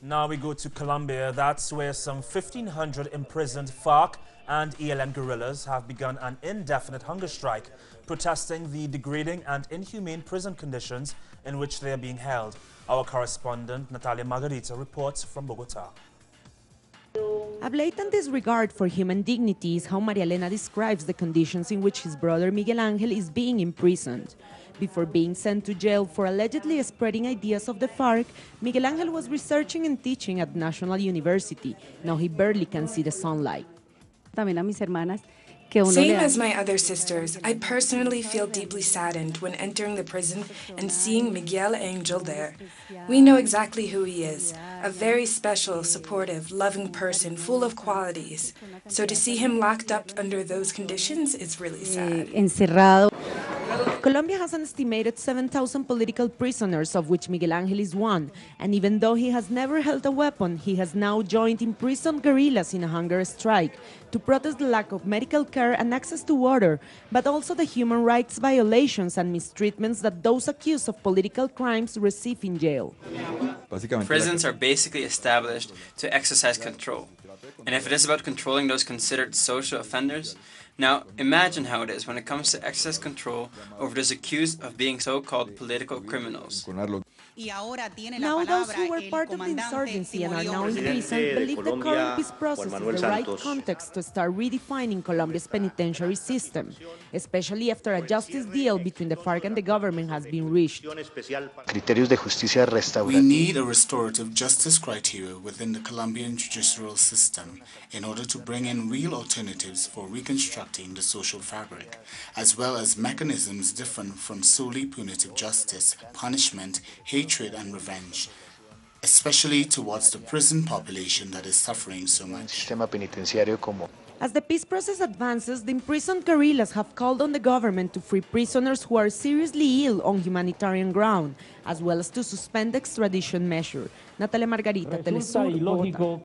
Now we go to Colombia. That's where some 1,500 imprisoned FARC and ELN guerrillas have begun an indefinite hunger strike, protesting the degrading and inhumane prison conditions in which they are being held. Our correspondent, Natalia Margarita, reports from Bogota. A blatant disregard for human dignity is how Maria Elena describes the conditions in which his brother Miguel Angel is being imprisoned. Before being sent to jail for allegedly spreading ideas of the FARC, Miguel Angel was researching and teaching at National University. Now he barely can see the sunlight. Same as my other sisters, I personally feel deeply saddened when entering the prison and seeing Miguel Angel there. We know exactly who he is, a very special, supportive, loving person full of qualities. So to see him locked up under those conditions is really sad. Colombia has an estimated 7,000 political prisoners, of which Miguel Angel is one. And even though he has never held a weapon, he has now joined imprisoned guerrillas in a hunger strike to protest the lack of medical care and access to water, but also the human rights violations and mistreatments that those accused of political crimes receive in jail. Prisons are basically established to exercise control. And if it is about controlling those considered social offenders, now imagine how it is when it comes to excess control over those accused of being so-called political criminals. Now those who were part of the insurgency and are now in prison believe the current peace process is the right context to start redefining Colombia's penitentiary system, especially after a justice deal between the FARC and the government has been reached. We need a restorative justice criteria within the Colombian judicial system in order to bring in real alternatives for reconstructing the social fabric, as well as mechanisms different from solely punitive justice, punishment, hatred and revenge, especially towards the prison population that is suffering so much. As the peace process advances, the imprisoned guerrillas have called on the government to free prisoners who are seriously ill on humanitarian ground, as well as to suspend the extradition measure. Natalia Margarita, teleSUR, Bogota.